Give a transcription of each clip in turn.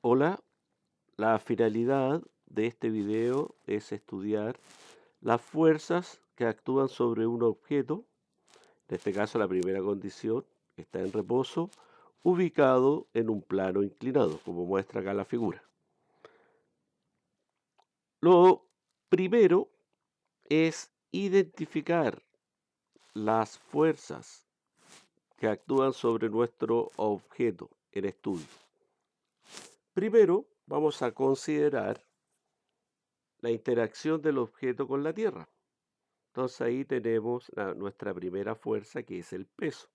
Hola, la finalidad de este video es estudiar las fuerzas que actúan sobre un objeto, en este caso la primera condición está en reposo, ubicado en un plano inclinado, como muestra acá la figura. Lo primero es identificar las fuerzas que actúan sobre nuestro objeto en estudio. Primero vamos a considerar la interacción del objeto con la Tierra. Entonces ahí tenemos nuestra primera fuerza que es el peso,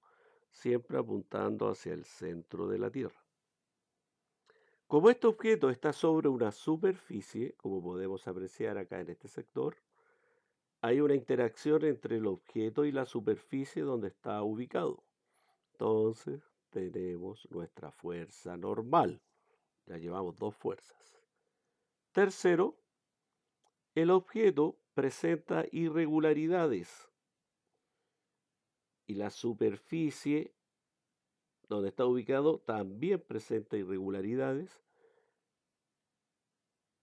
siempre apuntando hacia el centro de la Tierra. Como este objeto está sobre una superficie, como podemos apreciar acá en este sector, hay una interacción entre el objeto y la superficie donde está ubicado. Entonces tenemos nuestra fuerza normal. Ya llevamos dos fuerzas. Tercero, el objeto presenta irregularidades y la superficie donde está ubicado también presenta irregularidades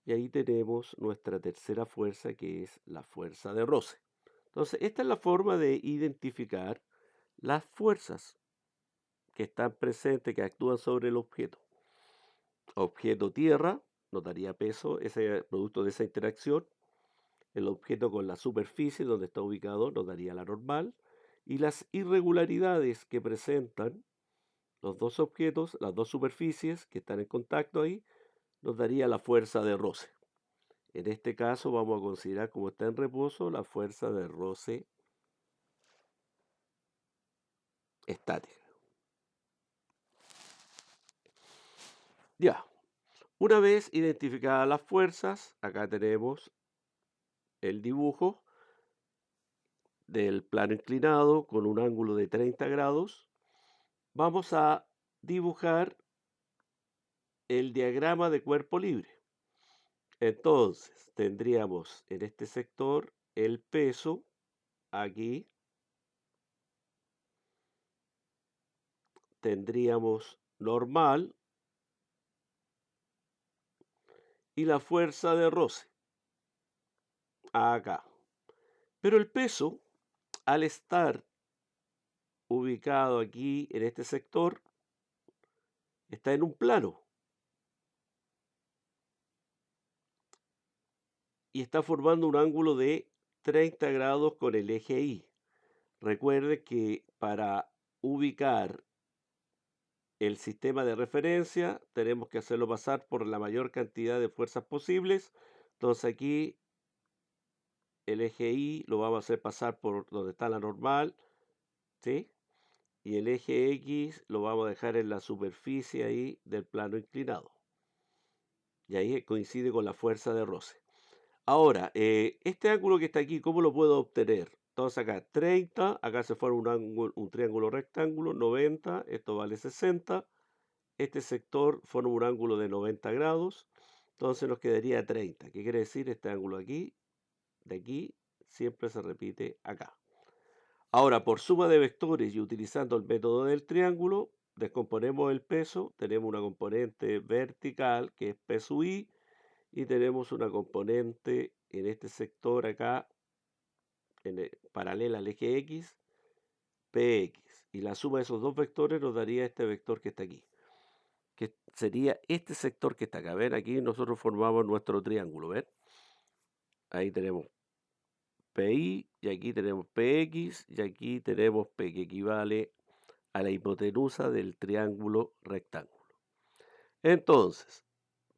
y ahí tenemos nuestra tercera fuerza que es la fuerza de roce. Entonces, esta es la forma de identificar las fuerzas que están presentes, que actúan sobre el objeto. Objeto tierra nos daría peso, ese producto de esa interacción. El objeto con la superficie donde está ubicado nos daría la normal. Y las irregularidades que presentan los dos objetos, las dos superficies que están en contacto ahí, nos daría la fuerza de roce. En este caso vamos a considerar como está en reposo la fuerza de roce estática. Ya, una vez identificadas las fuerzas, acá tenemos el dibujo del plano inclinado con un ángulo de 30 grados. Vamos a dibujar el diagrama de cuerpo libre. Entonces, tendríamos en este sector el peso aquí, tendríamos normal y la fuerza de roce acá. Pero el peso, al estar ubicado aquí en este sector, está en un plano y está formando un ángulo de 30 grados con el eje Y. Recuerde que para ubicar el sistema de referencia tenemos que hacerlo pasar por la mayor cantidad de fuerzas posibles. Entonces aquí el eje Y lo vamos a hacer pasar por donde está la normal, ¿sí? Y el eje X lo vamos a dejar en la superficie ahí del plano inclinado. Y ahí coincide con la fuerza de roce. Ahora, este ángulo que está aquí, ¿cómo lo puedo obtener? Entonces acá 30, acá se forma un triángulo rectángulo, 90, esto vale 60. Este sector forma un ángulo de 90 grados, entonces nos quedaría 30. ¿Qué quiere decir? Este ángulo aquí, de aquí, siempre se repite acá. Ahora, por suma de vectores y utilizando el método del triángulo, descomponemos el peso, tenemos una componente vertical que es peso I y tenemos una componente en este sector acá, paralela al eje X, PX. Y la suma de esos dos vectores nos daría este vector que está aquí, que sería este sector que está acá. ¿Ven? Aquí nosotros formamos nuestro triángulo, ¿ven? Ahí tenemos PI y aquí tenemos PX y aquí tenemos P, que equivale a la hipotenusa del triángulo rectángulo. Entonces,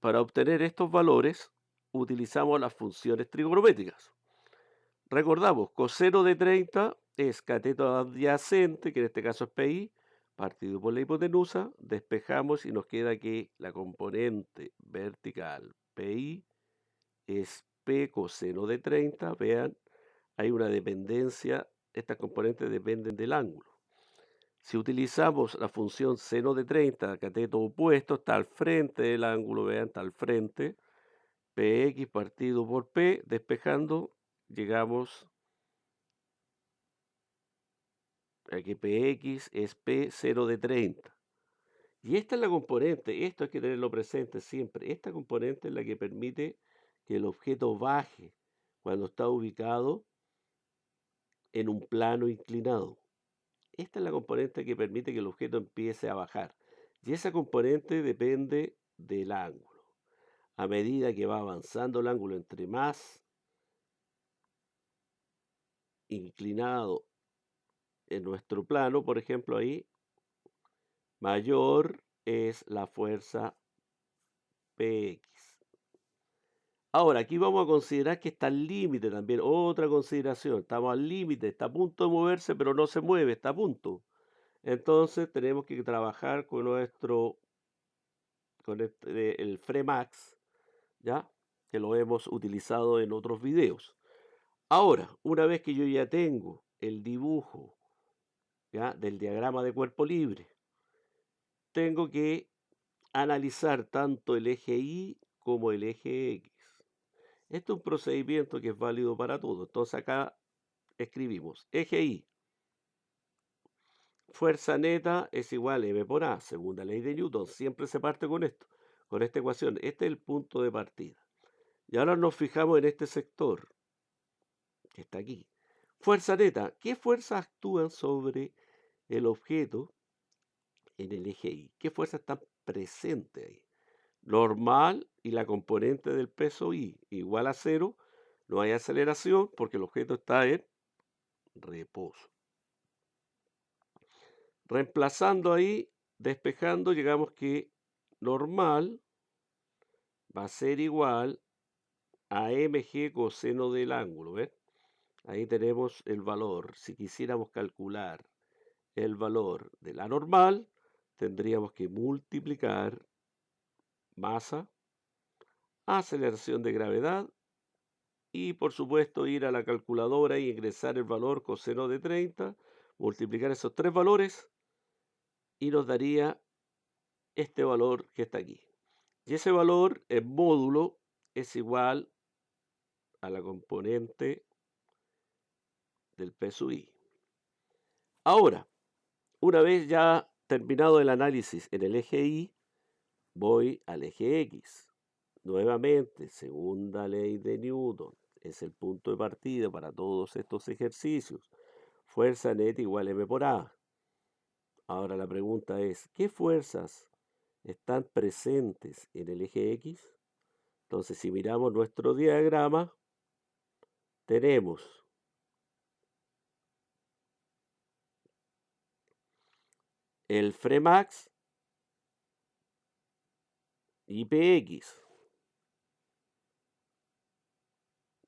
para obtener estos valores, utilizamos las funciones trigonométricas. Recordamos, coseno de 30 es cateto adyacente, que en este caso es PI, partido por la hipotenusa, despejamos y nos queda que la componente vertical PI es P coseno de 30. Vean, hay una dependencia, estas componentes dependen del ángulo. Si utilizamos la función seno de 30, cateto opuesto, está al frente del ángulo, vean, está al frente, PX partido por P, despejando, llegamos a que PX es P0 de 30. Y esta es la componente, esto hay que tenerlo presente siempre. Esta componente es la que permite que el objeto baje cuando está ubicado en un plano inclinado. Esta es la componente que permite que el objeto empiece a bajar. Y esa componente depende del ángulo. A medida que va avanzando el ángulo, entre más inclinado en nuestro plano, por ejemplo, ahí, mayor es la fuerza Px. Ahora, aquí vamos a considerar que está al límite también. Otra consideración, estamos al límite, está a punto de moverse, pero no se mueve, está a punto. Entonces tenemos que trabajar con el Fremax, ¿ya? Que lo hemos utilizado en otros videos. Ahora, una vez que yo ya tengo el dibujo, ¿ya? Del diagrama de cuerpo libre, tengo que analizar tanto el eje Y como el eje X. Este es un procedimiento que es válido para todo. Entonces acá escribimos eje Y. Fuerza neta es igual a M por A, segunda ley de Newton. Siempre se parte con esto, con esta ecuación. Este es el punto de partida. Y ahora nos fijamos en este sector, que está aquí. Fuerza neta. ¿Qué fuerzas actúan sobre el objeto en el eje Y? ¿Qué fuerzas están presentes ahí? Normal y la componente del peso Y igual a cero. No hay aceleración porque el objeto está en reposo. Reemplazando ahí, despejando, llegamos que normal va a ser igual a mg coseno del ángulo, ¿ven? Ahí tenemos el valor. Si quisiéramos calcular el valor de la normal, tendríamos que multiplicar masa, aceleración de gravedad y por supuesto ir a la calculadora y ingresar el valor coseno de 30, multiplicar esos tres valores y nos daría este valor que está aquí. Y ese valor en módulo es igual a la componente del peso I. Ahora, una vez ya terminado el análisis en el eje Y, voy al eje X. Nuevamente, segunda ley de Newton, es el punto de partida para todos estos ejercicios. Fuerza neta igual M por A. Ahora la pregunta es, ¿qué fuerzas están presentes en el eje X? Entonces, si miramos nuestro diagrama, tenemos el Fremax y Px,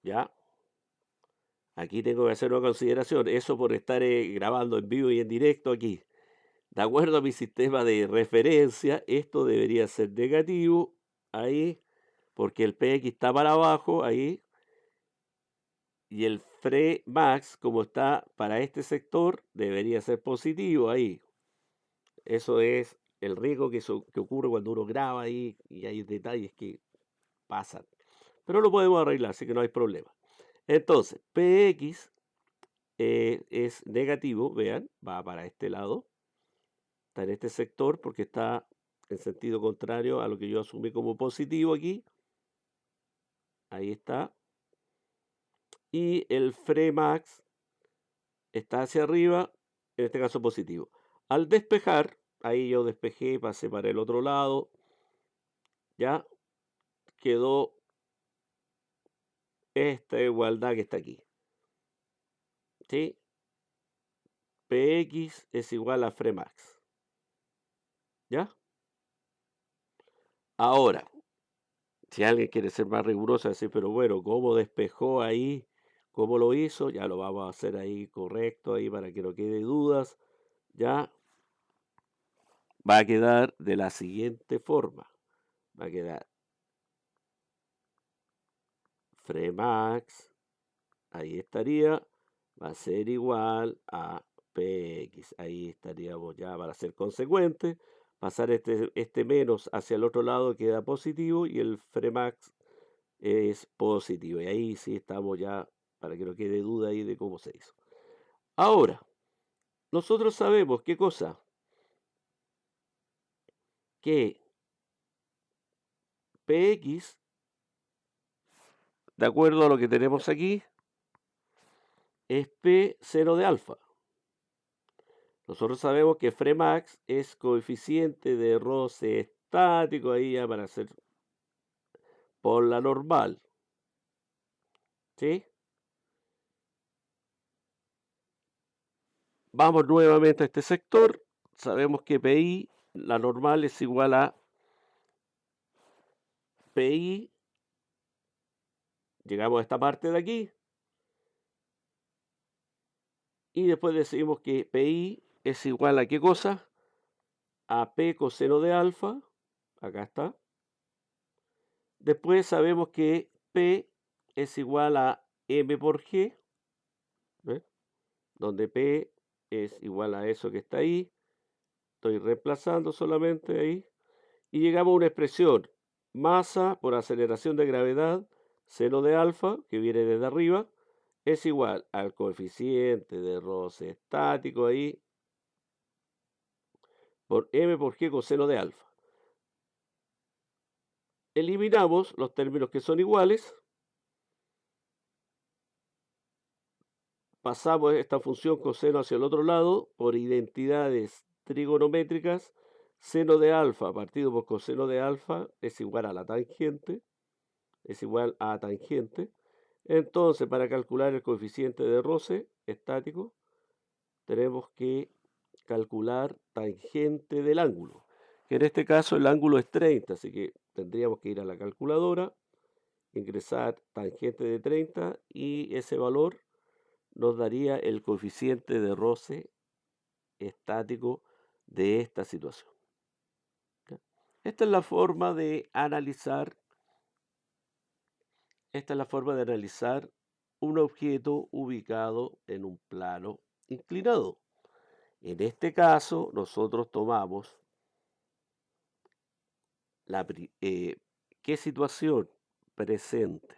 ¿ya? Aquí tengo que hacer una consideración, eso por estar grabando en vivo y en directo aquí. De acuerdo a mi sistema de referencia, esto debería ser negativo ahí, porque el Px está para abajo ahí, y el Fremax, como está para este sector, debería ser positivo ahí. Eso es el riesgo que ocurre cuando uno graba ahí y hay detalles que pasan. Pero lo podemos arreglar, así que no hay problema. Entonces, Px es negativo, vean, va para este lado, está en este sector porque está en sentido contrario a lo que yo asumí como positivo aquí. Ahí está. Y el Fremax está hacia arriba, en este caso positivo. Al despejar, ahí yo despejé, pasé para el otro lado, ya quedó esta igualdad que está aquí. ¿Sí? Px es igual a Fremax. ¿Ya? Ahora, si alguien quiere ser más riguroso, decir, pero bueno, ¿cómo despejó ahí? ¿Cómo lo hizo? Ya lo vamos a hacer ahí correcto, ahí para que no quede dudas. Ya va a quedar de la siguiente forma. Va a quedar Fremax, ahí estaría, va a ser igual a Px. Ahí estaríamos ya para ser consecuentes. Pasar este menos hacia el otro lado queda positivo y el Fremax es positivo. Y ahí sí estamos ya, para que no quede duda ahí de cómo se hizo. Ahora, nosotros sabemos qué cosa, que Px, de acuerdo a lo que tenemos aquí, es P seno de alfa. Nosotros sabemos que Fremax es coeficiente de roce estático, ahí ya para hacer por la normal, ¿sí? Vamos nuevamente a este sector. Sabemos que PI, la normal, es igual a PI. Llegamos a esta parte de aquí. Y después decimos que PI es igual a ¿qué cosa? A P coseno de alfa. Acá está. Después sabemos que P es igual a M por G. ¿Ves? Donde P es igual a eso que está ahí. Estoy reemplazando solamente ahí. Y llegamos a una expresión, masa por aceleración de gravedad, seno de alfa, que viene desde arriba, es igual al coeficiente de roce estático ahí, por m por g coseno de alfa. Eliminamos los términos que son iguales. Pasamos esta función coseno hacia el otro lado por identidades trigonométricas. Seno de alfa partido por coseno de alfa es igual a la tangente. Es igual a tangente. Entonces, para calcular el coeficiente de roce estático, tenemos que calcular tangente del ángulo, que en este caso el ángulo es 30, así que tendríamos que ir a la calculadora, ingresar tangente de 30 y ese valor nos daría el coeficiente de roce estático de esta situación. ¿Ya? Esta es la forma de analizar Esta es la forma de analizar un objeto ubicado en un plano inclinado. En este caso, nosotros tomamos ¿qué situación? Presente.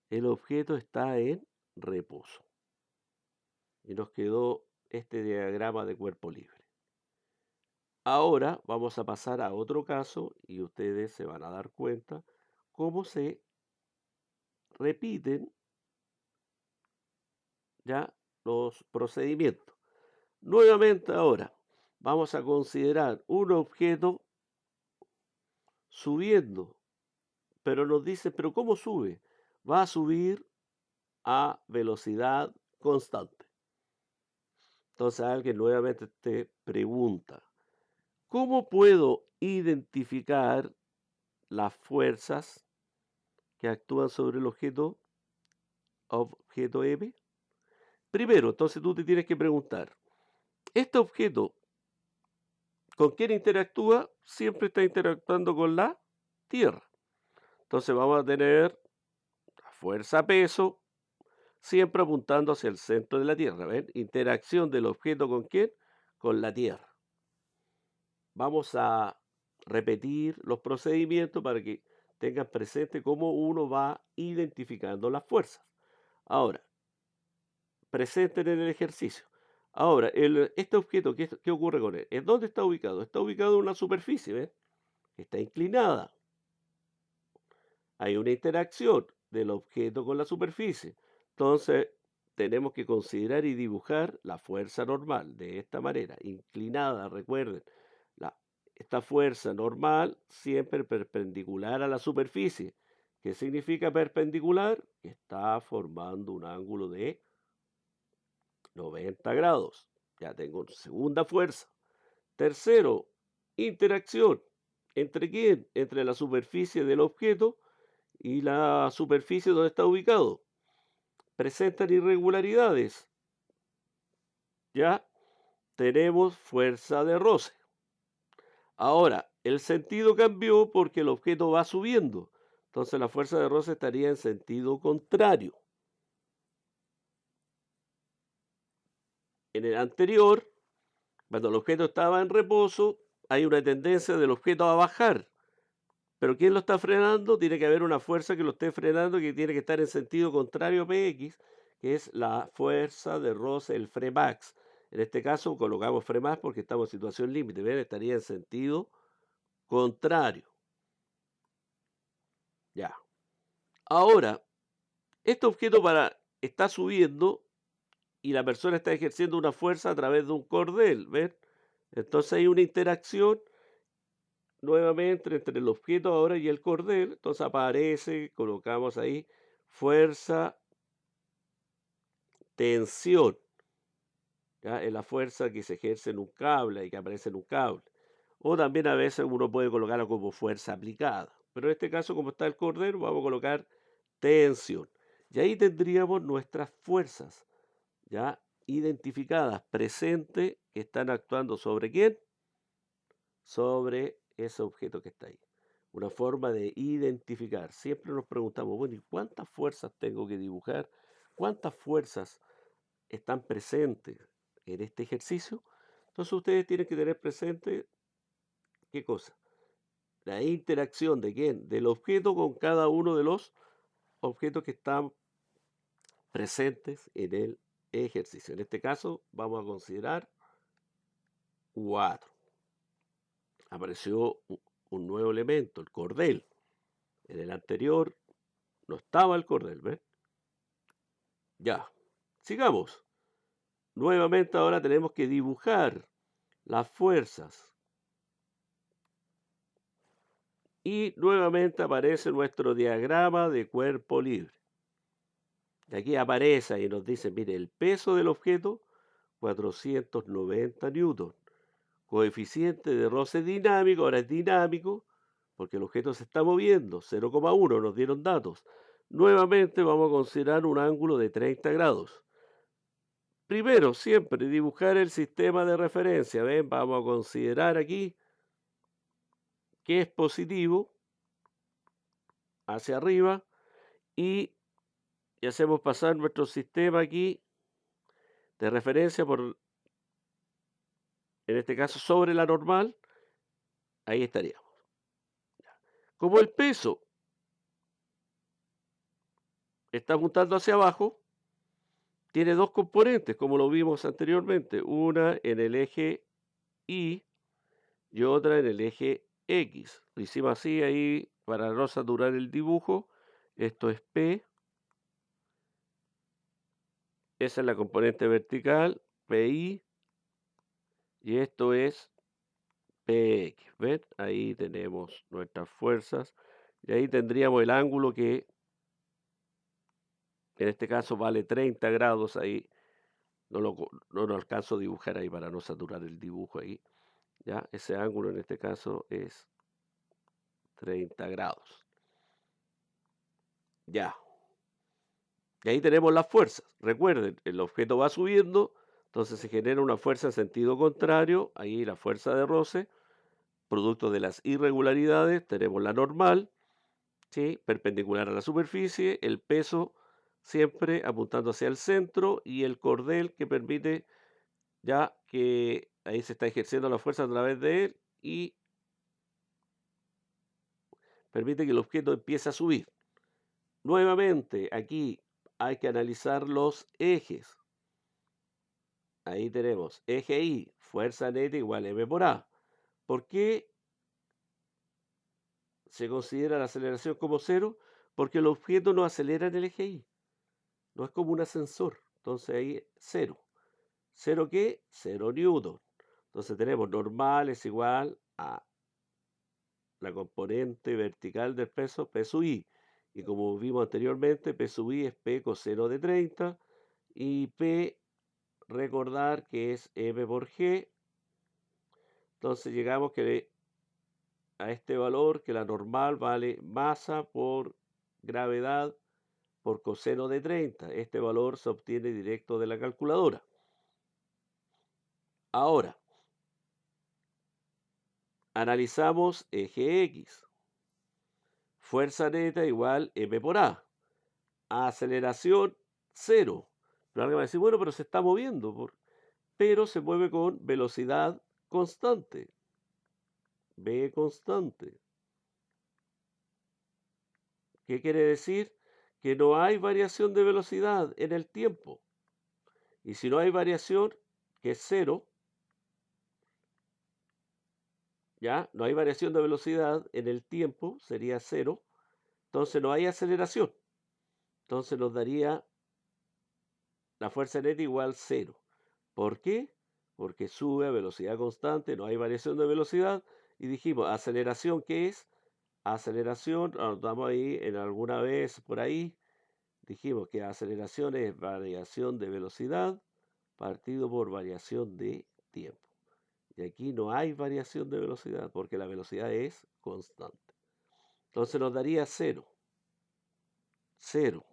El objeto está en reposo. Y nos quedó este diagrama de cuerpo libre. Ahora vamos a pasar a otro caso y ustedes se van a dar cuenta cómo se repiten ya los procedimientos. Nuevamente ahora vamos a considerar un objeto subiendo, pero nos dice, pero ¿cómo sube? Va a subir a velocidad constante. Entonces alguien nuevamente te pregunta, ¿cómo puedo identificar las fuerzas que actúan sobre el objeto M? Primero, entonces tú te tienes que preguntar, ¿este objeto con quién interactúa? Siempre está interactuando con la Tierra. Entonces vamos a tener la fuerza-peso siempre apuntando hacia el centro de la Tierra. ¿Ven? Interacción del objeto con quién? Con la Tierra. Vamos a repetir los procedimientos para que tengan presente cómo uno va identificando las fuerzas. Ahora, presenten en el ejercicio. Ahora, este objeto, ¿qué ocurre con él? ¿En dónde está ubicado? Está ubicado en una superficie, ¿ven? Está inclinada. Hay una interacción del objeto con la superficie. Entonces, tenemos que considerar y dibujar la fuerza normal de esta manera, inclinada, recuerden. Esta fuerza normal siempre perpendicular a la superficie. ¿Qué significa perpendicular? Que está formando un ángulo de 90 grados. Ya tengo segunda fuerza. Tercero, interacción. ¿Entre quién? Entre la superficie del objeto y la superficie donde está ubicado. Presentan irregularidades. Ya tenemos fuerza de roce. Ahora, el sentido cambió porque el objeto va subiendo. Entonces la fuerza de roce estaría en sentido contrario. En el anterior, cuando el objeto estaba en reposo, hay una tendencia del objeto a bajar. Pero ¿quién lo está frenando? Tiene que haber una fuerza que lo esté frenando que tiene que estar en sentido contrario a Px, que es la fuerza de roce, el Fremax. En este caso colocamos Fremax porque estamos en situación límite. ¿Ven? Estaría en sentido contrario. Ya. Ahora, este objeto está subiendo y la persona está ejerciendo una fuerza a través de un cordel, ¿ven? Entonces hay una interacción nuevamente entre el objeto ahora y el cordel. Entonces aparece, colocamos ahí fuerza, tensión. ¿Ya? Es la fuerza que se ejerce en un cable y que aparece en un cable. O también a veces uno puede colocarlo como fuerza aplicada. Pero en este caso, como está el cordel, vamos a colocar tensión. Y ahí tendríamos nuestras fuerzas ya identificadas, presentes, que están actuando sobre quién, sobre ese objeto que está ahí. Una forma de identificar. Siempre nos preguntamos, bueno, ¿y cuántas fuerzas tengo que dibujar? ¿Cuántas fuerzas están presentes en este ejercicio? Entonces ustedes tienen que tener presente, ¿qué cosa? La interacción de quién, del objeto con cada uno de los objetos que están presentes en el ejercicio. En este caso, vamos a considerar 4. Apareció un nuevo elemento, el cordel. En el anterior no estaba el cordel, ¿ven? Ya, sigamos. Nuevamente ahora tenemos que dibujar las fuerzas. Y nuevamente aparece nuestro diagrama de cuerpo libre. Y aquí aparece y nos dice, mire, el peso del objeto, 490 newton. Coeficiente de roce dinámico, ahora es dinámico, porque el objeto se está moviendo, 0,1, nos dieron datos. Nuevamente vamos a considerar un ángulo de 30 grados. Primero, siempre dibujar el sistema de referencia. ¿Ven? Vamos a considerar aquí que es positivo hacia arriba y hacemos pasar nuestro sistema aquí de referencia por, en este caso, sobre la normal. Ahí estaríamos. Como el peso está apuntando hacia abajo, tiene dos componentes, como lo vimos anteriormente, una en el eje Y y otra en el eje X. Lo hicimos así ahí para no saturar el dibujo. Esto es P, esa es la componente vertical, PI, y esto es PX. ¿Ven? Ahí tenemos nuestras fuerzas, y ahí tendríamos el ángulo que en este caso vale 30 grados ahí. No lo alcanzo a dibujar ahí para no saturar el dibujo ahí. ¿Ya? Ese ángulo en este caso es 30 grados. Ya. Y ahí tenemos las fuerzas. Recuerden, el objeto va subiendo, entonces se genera una fuerza en sentido contrario. Ahí la fuerza de roce, producto de las irregularidades, tenemos la normal, ¿sí? Perpendicular a la superficie, el peso siempre apuntando hacia el centro y el cordel que permite ya que ahí se está ejerciendo la fuerza a través de él y permite que el objeto empiece a subir. Nuevamente, aquí hay que analizar los ejes. Ahí tenemos eje Y, fuerza neta igual M por A. ¿Por qué se considera la aceleración como cero? Porque el objeto no acelera en el eje Y. No es como un ascensor. Entonces ahí cero. ¿Cero qué? Cero newton. Entonces tenemos normal es igual a la componente vertical del peso, P sub I. Y como vimos anteriormente, P sub I es P coseno de 30 y P, recordar que es M por G. Entonces llegamos que a este valor, que la normal vale masa por gravedad por coseno de 30. Este valor se obtiene directo de la calculadora. Ahora, analizamos eje X. Fuerza neta igual M por A. Aceleración cero. Pero alguien va a decir, bueno, pero se está moviendo. Pero se mueve con velocidad constante. V constante. ¿Qué quiere decir? Que no hay variación de velocidad en el tiempo. Y si no hay variación, que es cero, ¿ya? No hay variación de velocidad en el tiempo, sería cero. Entonces no hay aceleración. Entonces nos daría la fuerza cinética igual cero. ¿Por qué? Porque sube a velocidad constante, no hay variación de velocidad. Y dijimos, aceleración, ¿qué es? Aceleración, anotamos ahí en alguna vez por ahí, dijimos que aceleración es variación de velocidad partido por variación de tiempo. Y aquí no hay variación de velocidad porque la velocidad es constante. Entonces nos daría cero. Cero.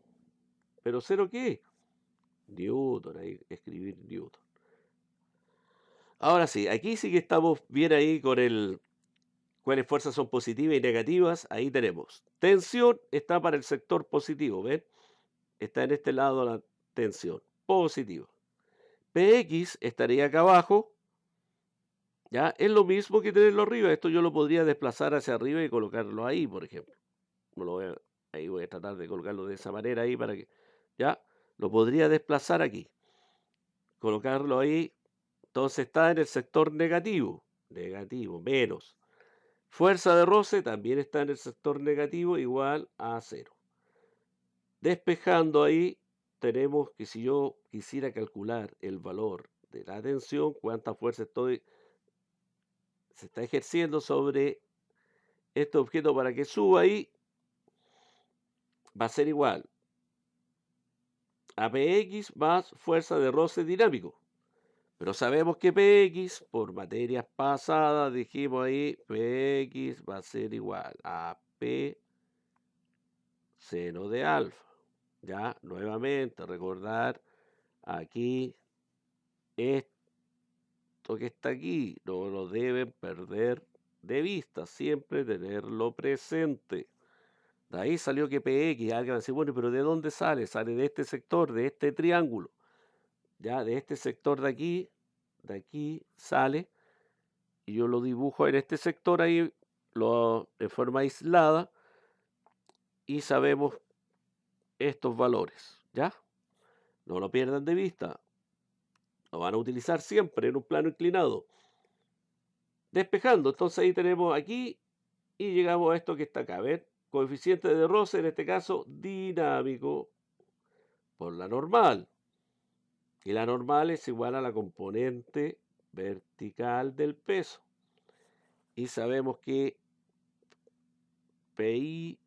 ¿Pero cero qué? Newton, ahí escribir Newton. Ahora sí, aquí sí que estamos bien ahí con el cuáles fuerzas son positivas y negativas. Ahí tenemos. Tensión está para el sector positivo, ¿ven? Está en este lado la tensión, positivo. PX estaría acá abajo, ¿ya? Es lo mismo que tenerlo arriba. Esto yo lo podría desplazar hacia arriba y colocarlo ahí, por ejemplo. Ahí voy a tratar de colocarlo de esa manera ahí para que, ¿ya? Lo podría desplazar aquí, colocarlo ahí. Entonces está en el sector negativo, negativo, menos. Fuerza de roce también está en el sector negativo, igual a cero. Despejando ahí, tenemos que si yo quisiera calcular el valor de la tensión, cuánta fuerza se está ejerciendo sobre este objeto para que suba ahí, va a ser igual a Px más fuerza de roce dinámico. Pero sabemos que Px, por materias pasadas, dijimos ahí, Px va a ser igual a P seno de alfa. Ya, nuevamente, recordar aquí esto que está aquí, no lo deben perder de vista, siempre tenerlo presente. De ahí salió que PX, alguien va a decir, bueno, pero ¿de dónde sale? Sale de este sector, de este triángulo, ya, de este sector de aquí sale, y yo lo dibujo en este sector ahí, en forma aislada, y sabemos estos valores, ¿ya? No lo pierdan de vista, lo van a utilizar siempre en un plano inclinado. Despejando, entonces ahí tenemos aquí y llegamos a esto que está acá, ¿ven? Coeficiente de roce, en este caso dinámico, por la normal. Y la normal es igual a la componente vertical del peso. Y sabemos que PI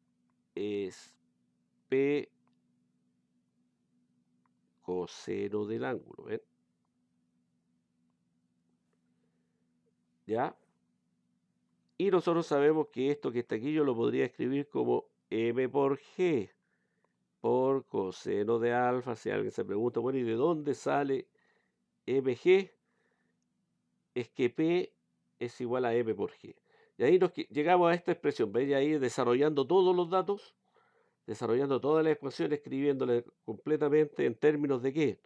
es P coseno del ángulo, ¿ven? ¿Ya? Y nosotros sabemos que esto que está aquí yo lo podría escribir como M por G, por coseno de alfa. Si alguien se pregunta, bueno, ¿y de dónde sale mg? Es que P es igual a M por G. Y ahí llegamos a esta expresión, ¿veis? Ahí desarrollando todos los datos, desarrollando toda la ecuación, escribiéndole completamente en términos de qué: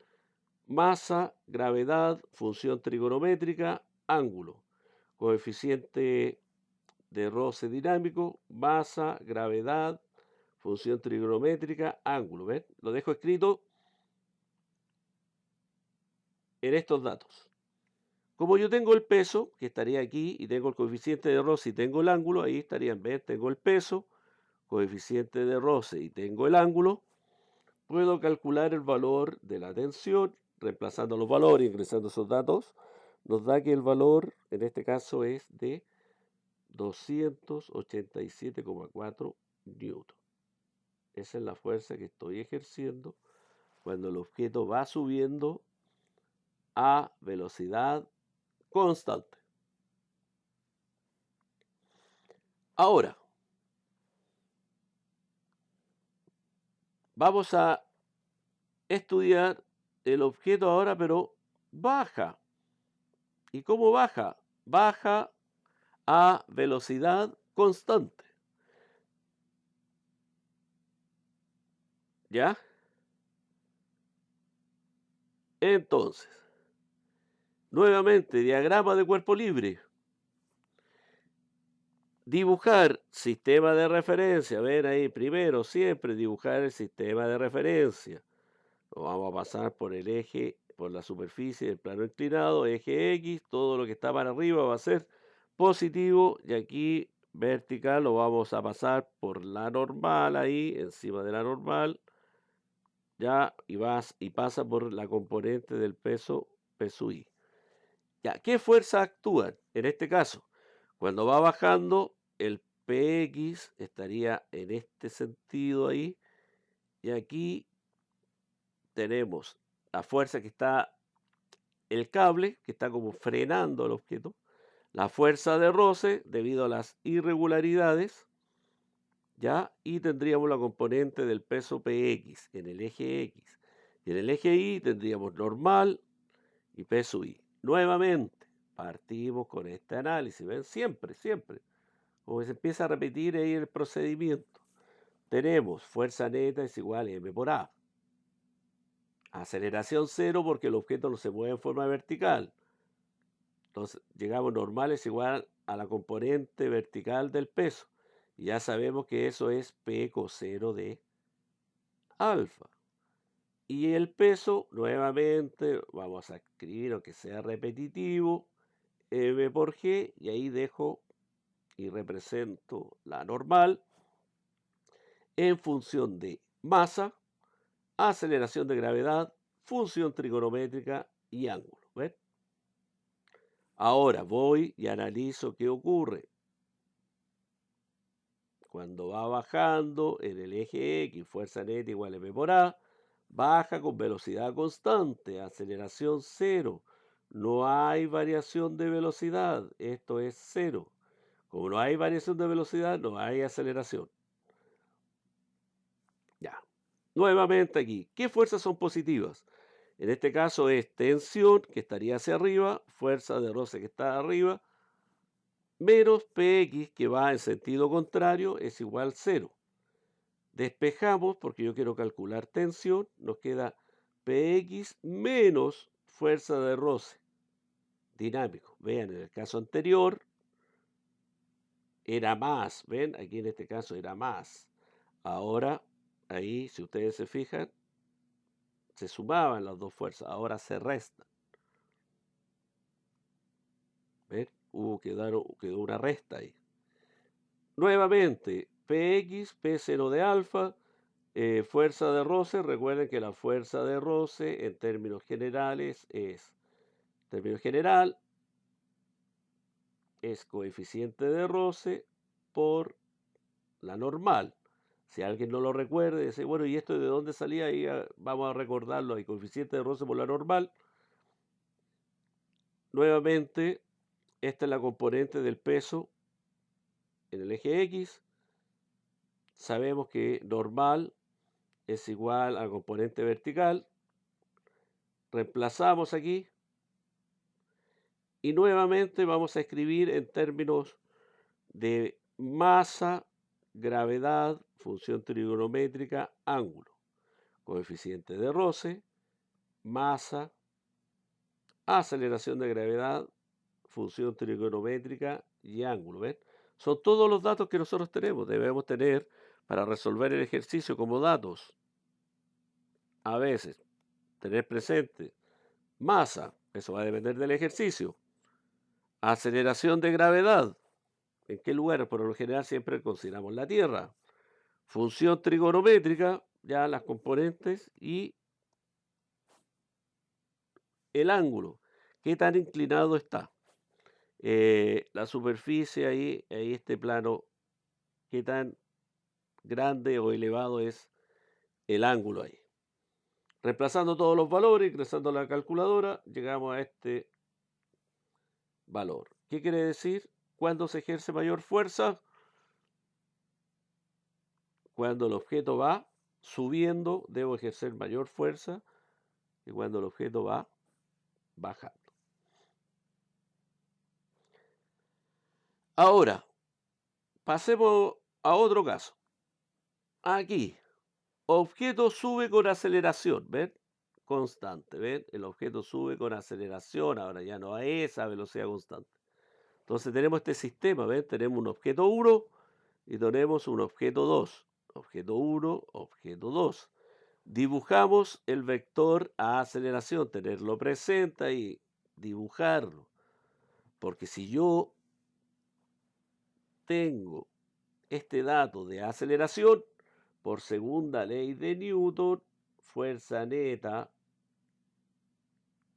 masa, gravedad, función trigonométrica, ángulo, coeficiente de roce dinámico, masa, gravedad, función trigonométrica, ángulo. ¿Ven? Lo dejo escrito en estos datos. Como yo tengo el peso, que estaría aquí, y tengo el coeficiente de roce y tengo el ángulo, ahí estarían, ¿ven? Tengo el peso, coeficiente de roce y tengo el ángulo, puedo calcular el valor de la tensión, reemplazando los valores, ingresando esos datos, nos da que el valor, en este caso, es de 287,4 newton. Esa es la fuerza que estoy ejerciendo cuando el objeto va subiendo a velocidad constante. Ahora, vamos a estudiar el objeto ahora, pero baja. ¿Y cómo baja? Baja a velocidad constante. ¿Ya? Entonces, nuevamente, diagrama de cuerpo libre. Dibujar sistema de referencia. Ven ahí, primero, siempre dibujar el sistema de referencia. Lo vamos a pasar por el eje, por la superficie del plano inclinado, eje X, todo lo que está para arriba va a ser positivo y aquí vertical lo vamos a pasar por la normal ahí, encima de la normal, ya, y pasa por la componente del peso I. Ya, ¿qué fuerzas actúan? En este caso, cuando va bajando, el PX estaría en este sentido ahí, y aquí tenemos la fuerza que está, el cable, que está como frenando el objeto, la fuerza de roce debido a las irregularidades, ¿ya? Y tendríamos la componente del peso PX en el eje X. Y en el eje Y tendríamos normal y peso Y. Nuevamente, partimos con este análisis, ¿ven? Siempre, siempre. Como que se empieza a repetir ahí el procedimiento. Tenemos fuerza neta es igual a M por A. Aceleración cero porque el objeto no se mueve en forma vertical. Entonces, llegamos normal es igual a la componente vertical del peso. Y ya sabemos que eso es P coseno de alfa. Y el peso, nuevamente, vamos a escribir, aunque sea repetitivo, M por G, y ahí dejo y represento la normal en función de masa, aceleración de gravedad, función trigonométrica y ángulo. ¿Ven? Ahora voy y analizo qué ocurre. Cuando va bajando en el eje X, fuerza neta igual a M por A, baja con velocidad constante, aceleración cero. No hay variación de velocidad, esto es cero. Como no hay variación de velocidad, no hay aceleración. Ya. Nuevamente aquí, ¿qué fuerzas son positivas? En este caso es tensión, que estaría hacia arriba, fuerza de roce que está arriba, menos Px, que va en sentido contrario, es igual a cero. Despejamos, porque yo quiero calcular tensión, nos queda Px menos fuerza de roce dinámico. Vean, en el caso anterior era más, ven, aquí en este caso era más. Ahora, ahí, si ustedes se fijan, se sumaban las dos fuerzas, ahora se restan. ¿Ven? Quedó una resta ahí. Nuevamente, Px, P0 de alfa, fuerza de roce. Recuerden que la fuerza de roce en términos generales es coeficiente de roce por la normal. Si alguien no lo recuerda, dice, bueno, ¿y esto de dónde salía? Ahí vamos a recordarlo, hay coeficiente de roce por la normal. Nuevamente, esta es la componente del peso en el eje X. Sabemos que normal es igual al componente vertical. Reemplazamos aquí y nuevamente vamos a escribir en términos de masa, gravedad, función trigonométrica, ángulo. Coeficiente de roce, masa, aceleración de gravedad, función trigonométrica y ángulo. ¿Ven? Son todos los datos que nosotros tenemos. Debemos tener para resolver el ejercicio como datos. A veces, tener presente masa, eso va a depender del ejercicio. Aceleración de gravedad, ¿en qué lugar? Por lo general siempre consideramos la Tierra. Función trigonométrica, ya las componentes, y el ángulo, qué tan inclinado está. La superficie ahí, este plano, qué tan grande o elevado es el ángulo ahí. Reemplazando todos los valores, ingresando a la calculadora, llegamos a este valor. ¿Qué quiere decir? ¿Cuándo se ejerce mayor fuerza? Cuando el objeto va subiendo, debo ejercer mayor fuerza que cuando el objeto va bajando. Ahora, pasemos a otro caso. Aquí, objeto sube con aceleración, ¿ven? Constante, ¿ven? El objeto sube con aceleración, ahora ya no a esa velocidad constante. Entonces tenemos este sistema, ¿ven? Tenemos un objeto 1 y tenemos un objeto 2. Objeto 1, objeto 2. Dibujamos el vector a aceleración, tenerlo presente y dibujarlo. Porque si yo tengo este dato de aceleración por segunda ley de Newton, fuerza neta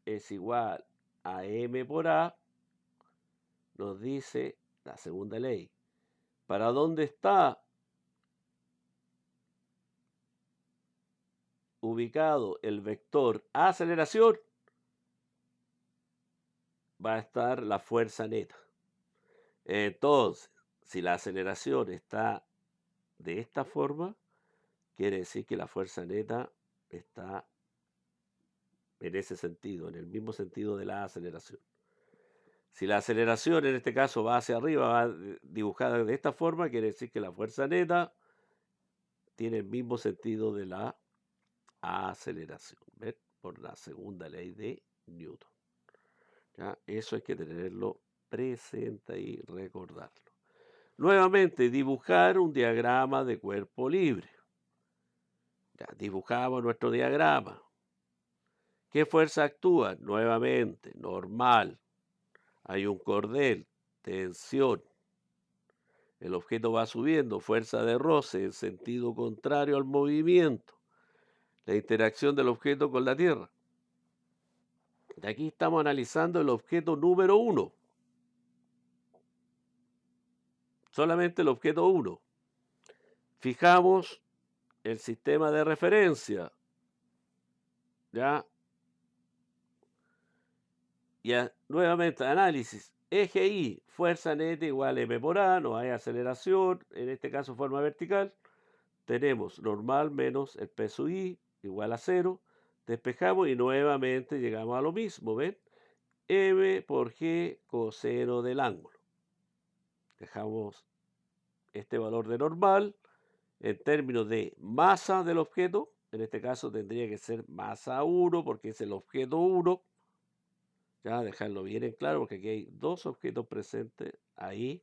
es igual a m por a, nos dice la segunda ley. ¿Para dónde está ubicado el vector aceleración? Va a estar la fuerza neta. Entonces, si la aceleración está de esta forma, quiere decir que la fuerza neta está en ese sentido, en el mismo sentido de la aceleración. Si la aceleración en este caso va hacia arriba, va dibujada de esta forma, quiere decir que la fuerza neta tiene el mismo sentido de la aceleración, ¿ven? Por la segunda ley de Newton. ¿Ya? Eso hay que tenerlo presente y recordarlo. Nuevamente, dibujar un diagrama de cuerpo libre. Ya, dibujamos nuestro diagrama. ¿Qué fuerza actúa? Nuevamente, normal. Hay un cordel, tensión. El objeto va subiendo, fuerza de roce en sentido contrario al movimiento. La interacción del objeto con la Tierra. Y aquí estamos analizando el objeto número 1. Solamente el objeto 1. Fijamos el sistema de referencia. ¿Ya? Nuevamente, análisis. Eje Y, fuerza neta igual M por A, no hay aceleración, en este caso forma vertical. Tenemos normal menos el peso Y igual a 0. Despejamos y nuevamente llegamos a lo mismo, ¿ven? M por G coseno del ángulo. Dejamos este valor de normal en términos de masa del objeto. En este caso tendría que ser masa 1 porque es el objeto 1. Ya, dejarlo bien en claro porque aquí hay dos objetos presentes ahí.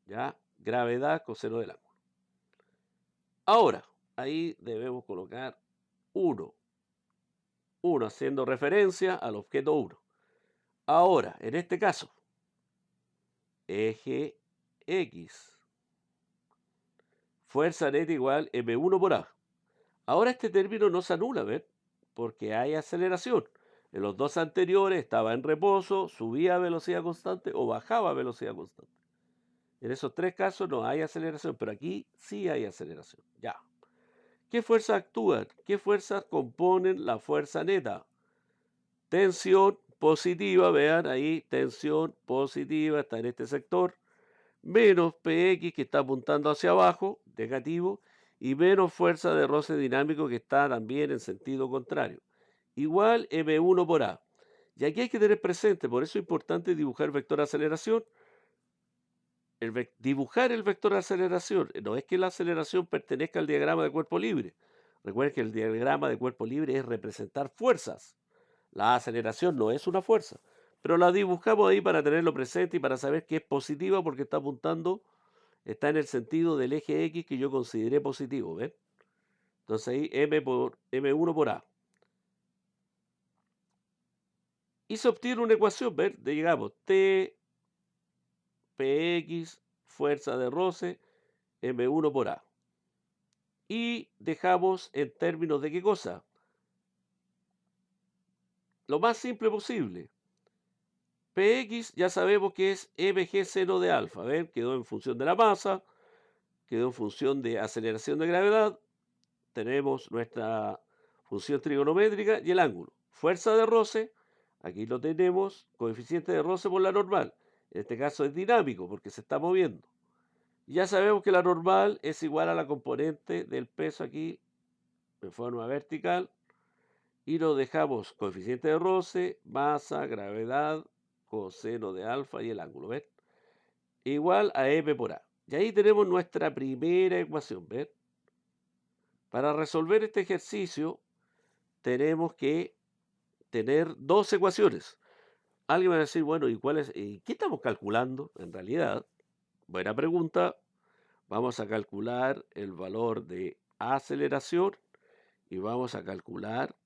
Ya, gravedad, coseno del ángulo. Ahora, ahí debemos colocar 1. 1 haciendo referencia al objeto 1. Ahora, en este caso, eje X, fuerza neta igual M1 por A. Ahora este término no se anula, ¿ven? Porque hay aceleración. En los dos anteriores estaba en reposo, subía a velocidad constante o bajaba a velocidad constante. En esos tres casos no hay aceleración, pero aquí sí hay aceleración. Ya. ¿Qué fuerzas actúan? ¿Qué fuerzas componen la fuerza neta? Tensión positiva, vean ahí, tensión positiva está en este sector, menos PX que está apuntando hacia abajo, negativo, y menos fuerza de roce dinámico que está también en sentido contrario. Igual M1 por A. Y aquí hay que tener presente, por eso es importante dibujar vector de aceleración. Dibujar el vector de aceleración no es que la aceleración pertenezca al diagrama de cuerpo libre. Recuerden que el diagrama de cuerpo libre es representar fuerzas. La aceleración no es una fuerza, pero la dibujamos ahí para tenerlo presente y para saber que es positiva porque está apuntando, está en el sentido del eje X que yo consideré positivo, ¿ven? Entonces ahí M1 por A. Y se obtiene una ecuación, ¿ven? Digamos, T, Px, fuerza de roce, M1 por A. Y dejamos en términos de qué cosa. Lo más simple posible. Px ya sabemos que es mg seno de alfa, ¿ven? Quedó en función de la masa, quedó en función de aceleración de gravedad. Tenemos nuestra función trigonométrica y el ángulo. Fuerza de roce, aquí lo tenemos, coeficiente de roce por la normal. En este caso es dinámico porque se está moviendo. Ya sabemos que la normal es igual a la componente del peso aquí en forma vertical y nos dejamos coeficiente de roce, masa, gravedad, coseno de alfa y el ángulo, ¿ven? Igual a m por a. Y ahí tenemos nuestra primera ecuación, ¿ven? Para resolver este ejercicio tenemos que tener dos ecuaciones. Alguien va a decir, bueno, ¿y cuál es? ¿Qué estamos calculando? En realidad, buena pregunta. Vamos a calcular el valor de aceleración y vamos a calcular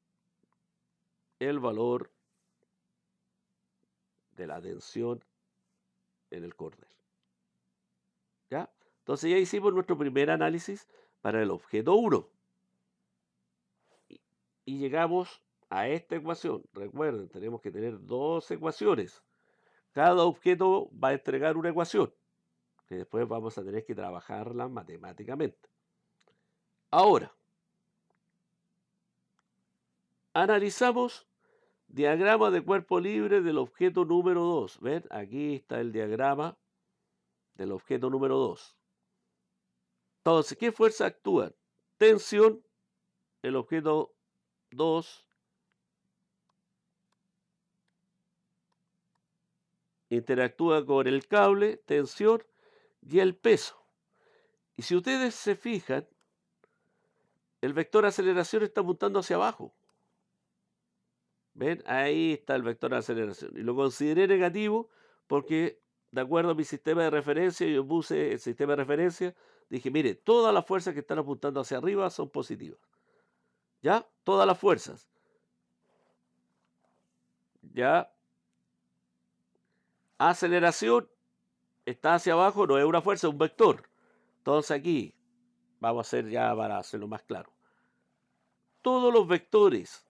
el valor de la tensión en el cordel. Entonces ya hicimos nuestro primer análisis para el objeto 1 y llegamos a esta ecuación. Recuerden, tenemos que tener dos ecuaciones. Cada objeto va a entregar una ecuación que después vamos a tener que trabajarla matemáticamente. Ahora, analizamos diagrama de cuerpo libre del objeto número 2. ¿Ven? Aquí está el diagrama del objeto número 2. Entonces, ¿qué fuerza actúan? Tensión, el objeto 2 interactúa con el cable, tensión y el peso. Y si ustedes se fijan, el vector de aceleración está apuntando hacia abajo. ¿Ven? Ahí está el vector de aceleración. Y lo consideré negativo porque, de acuerdo a mi sistema de referencia, yo puse el sistema de referencia, dije, mire, todas las fuerzas que están apuntando hacia arriba son positivas. ¿Ya? Todas las fuerzas. ¿Ya? Aceleración está hacia abajo, no es una fuerza, es un vector. Entonces aquí, vamos a hacer ya para hacerlo más claro. Todos los vectores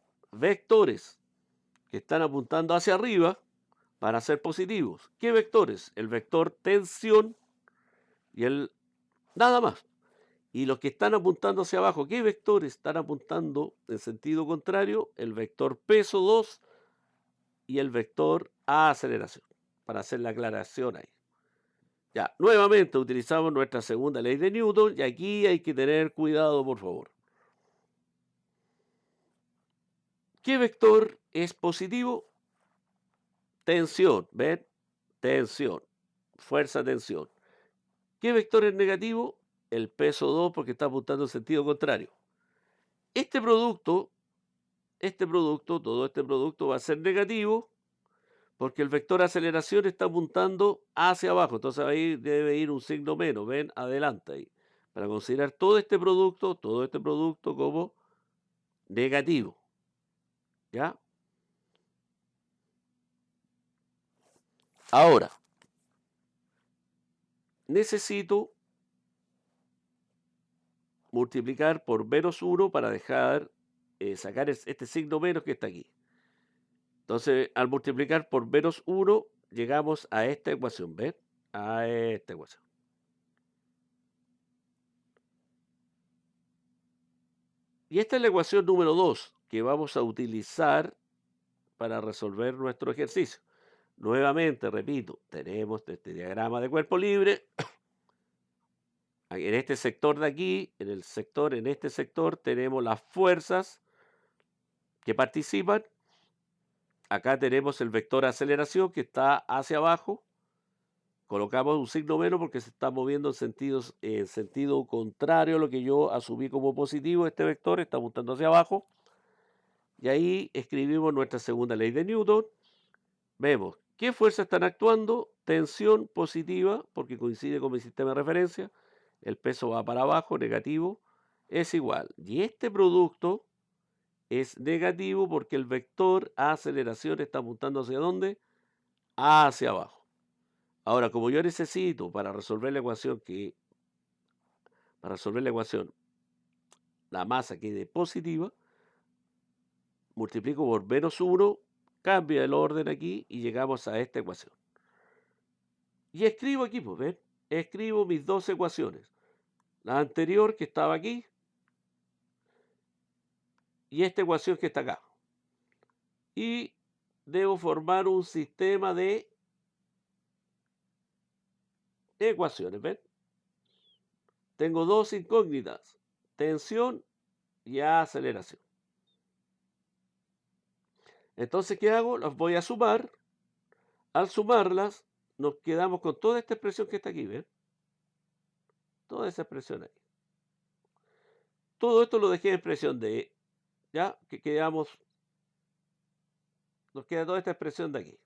que están apuntando hacia arriba van a ser positivos. ¿Qué vectores? El vector tensión y el nada más. Y los que están apuntando hacia abajo, ¿qué vectores están apuntando en sentido contrario? El vector peso 2 y el vector aceleración, para hacer la aclaración ahí. Ya, nuevamente utilizamos nuestra segunda ley de Newton y aquí hay que tener cuidado, por favor. ¿Qué vector es positivo? Tensión, ¿ven? Tensión, fuerza, tensión. ¿Qué vector es negativo? El peso 2 porque está apuntando en sentido contrario. Este producto, todo este producto va a ser negativo porque el vector aceleración está apuntando hacia abajo. Entonces ahí debe ir un signo menos, ven, adelante ahí. Para considerar todo este producto como negativo. ¿Ya? Ahora, necesito multiplicar por menos 1 para sacar este signo menos que está aquí. Entonces, al multiplicar por menos 1, llegamos a esta ecuación, ¿ven? A esta ecuación. Y esta es la ecuación número 2 que vamos a utilizar para resolver nuestro ejercicio. Nuevamente, repito, tenemos este diagrama de cuerpo libre. En este sector de aquí, en este sector tenemos las fuerzas que participan. Acá tenemos el vector de aceleración que está hacia abajo. Colocamos un signo menos porque se está moviendo en sentido contrario a lo que yo asumí como positivo. Este vector está apuntando hacia abajo. Y ahí escribimos nuestra segunda ley de Newton. Vemos qué fuerzas están actuando. Tensión positiva, porque coincide con mi sistema de referencia. El peso va para abajo, negativo, es igual. Y este producto es negativo porque el vector aceleración está apuntando ¿hacia dónde? Hacia abajo. Ahora, como yo necesito para resolver la ecuación la masa quede positiva, multiplico por menos 1, cambia el orden aquí y llegamos a esta ecuación. Y escribo aquí, pues, ¿ven? Escribo mis dos ecuaciones. La anterior que estaba aquí y esta ecuación que está acá. Y debo formar un sistema de ecuaciones, ¿ven? Tengo dos incógnitas, tensión y aceleración. Entonces, ¿qué hago? Las voy a sumar. Al sumarlas, nos quedamos con toda esta expresión que está aquí, ¿ven? Toda esa expresión ahí. Todo esto lo dejé en expresión de, ¿ya? Que quedamos, nos queda toda esta expresión de aquí.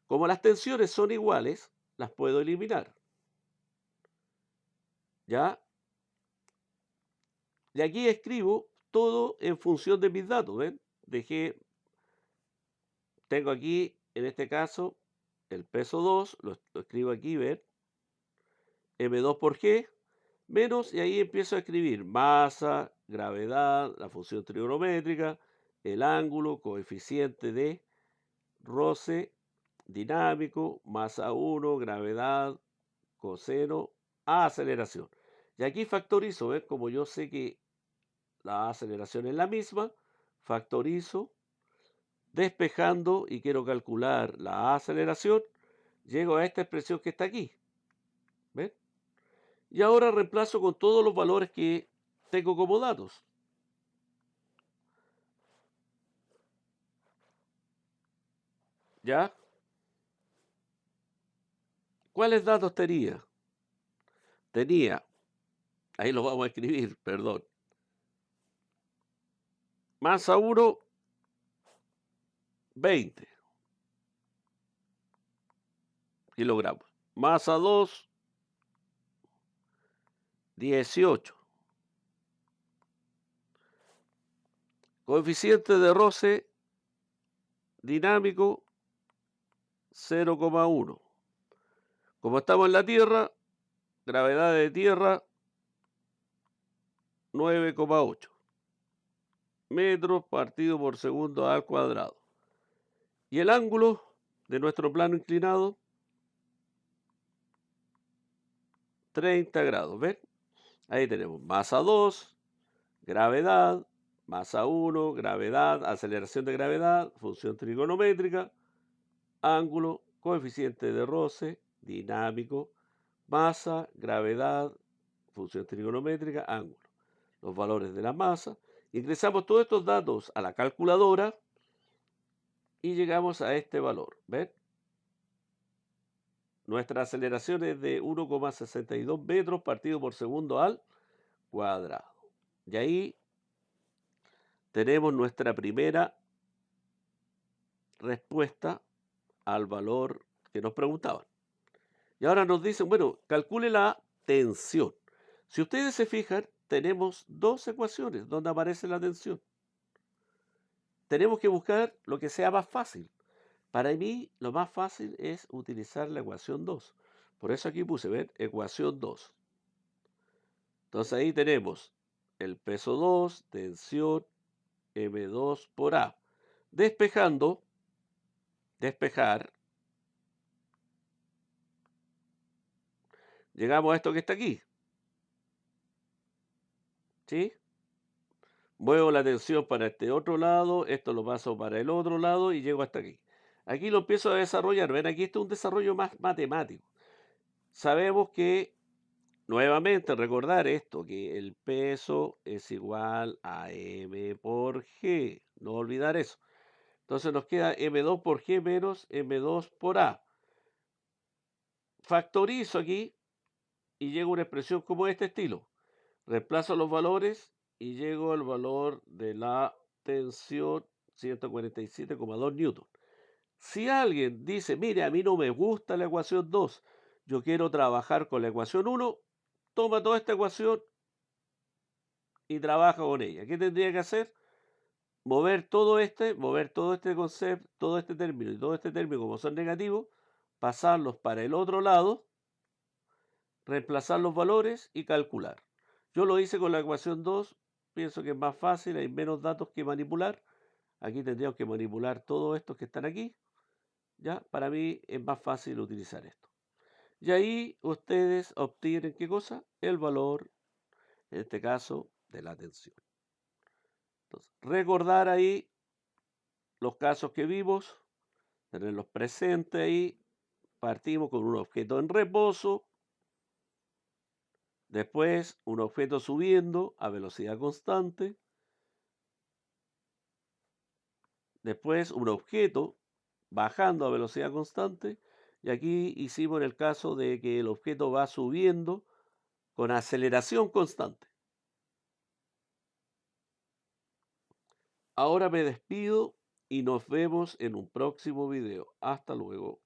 Como las tensiones son iguales, las puedo eliminar, ¿ya? Y aquí escribo todo en función de mis datos, ¿ven? Tengo aquí, en este caso, el peso 2, lo escribo aquí, ¿ven? M2 por G, menos, y ahí empiezo a escribir masa, gravedad, la función trigonométrica, el ángulo, coeficiente de roce, dinámico, masa 1, gravedad, coseno, aceleración. Y aquí factorizo, ¿ves? Como yo sé que la aceleración es la misma, factorizo, despejando y quiero calcular la aceleración, llego a esta expresión que está aquí, ¿ven? Y ahora reemplazo con todos los valores que tengo como datos. ¿Ya? ¿Cuáles datos tenía? Tenía, ahí lo vamos a escribir, perdón. Masa 1, 20 kilogramos. Masa 2, 18. Coeficiente de roce dinámico, 0,1. Como estamos en la Tierra, gravedad de tierra, 9,8 metros partido por segundo al cuadrado. Y el ángulo de nuestro plano inclinado, 30 grados. ¿Ven? Ahí tenemos masa 2, gravedad, masa 1, gravedad, aceleración de gravedad, función trigonométrica, ángulo, coeficiente de roce, dinámico, masa, gravedad, función trigonométrica, ángulo. Los valores de la masa. Ingresamos todos estos datos a la calculadora y llegamos a este valor. ¿Ven? Nuestra aceleración es de 1,62 metros partido por segundo al cuadrado. Y ahí tenemos nuestra primera respuesta al valor que nos preguntaban. Y ahora nos dicen, bueno, calcule la tensión. Si ustedes se fijan, tenemos dos ecuaciones donde aparece la tensión. Tenemos que buscar lo que sea más fácil. Para mí, lo más fácil es utilizar la ecuación 2. Por eso aquí puse, ¿ven? Ecuación 2. Entonces ahí tenemos el peso 2, tensión M2 por A. Despejando, despejar, llegamos a esto que está aquí. ¿Sí? Muevo la tensión para este otro lado, esto lo paso para el otro lado y llego hasta aquí. Aquí lo empiezo a desarrollar. Ven, aquí está un desarrollo más matemático. Sabemos que, nuevamente, recordar esto, que el peso es igual a M por G. No olvidar eso. Entonces nos queda M2 por G menos M2 por A. Factorizo aquí y llego a una expresión como este estilo. Reemplazo los valores y llego al valor de la tensión 147,2 newton. Si alguien dice, mire, a mí no me gusta la ecuación 2, yo quiero trabajar con la ecuación 1, toma toda esta ecuación y trabaja con ella. ¿Qué tendría que hacer? Mover todo este concepto, todo este término y todo este término como son negativos, pasarlos para el otro lado, reemplazar los valores y calcular. Yo lo hice con la ecuación 2, pienso que es más fácil, hay menos datos que manipular. Aquí tendríamos que manipular todos estos que están aquí. ¿Ya? Para mí es más fácil utilizar esto. Y ahí ustedes obtienen, ¿qué cosa? El valor, en este caso, de la tensión. Entonces, recordar ahí los casos que vimos, tenerlos presentes ahí. Partimos con un objeto en reposo, después un objeto subiendo a velocidad constante, después un objeto bajando a velocidad constante, y aquí hicimos en el caso de que el objeto va subiendo con aceleración constante. Ahora me despido y nos vemos en un próximo video. Hasta luego.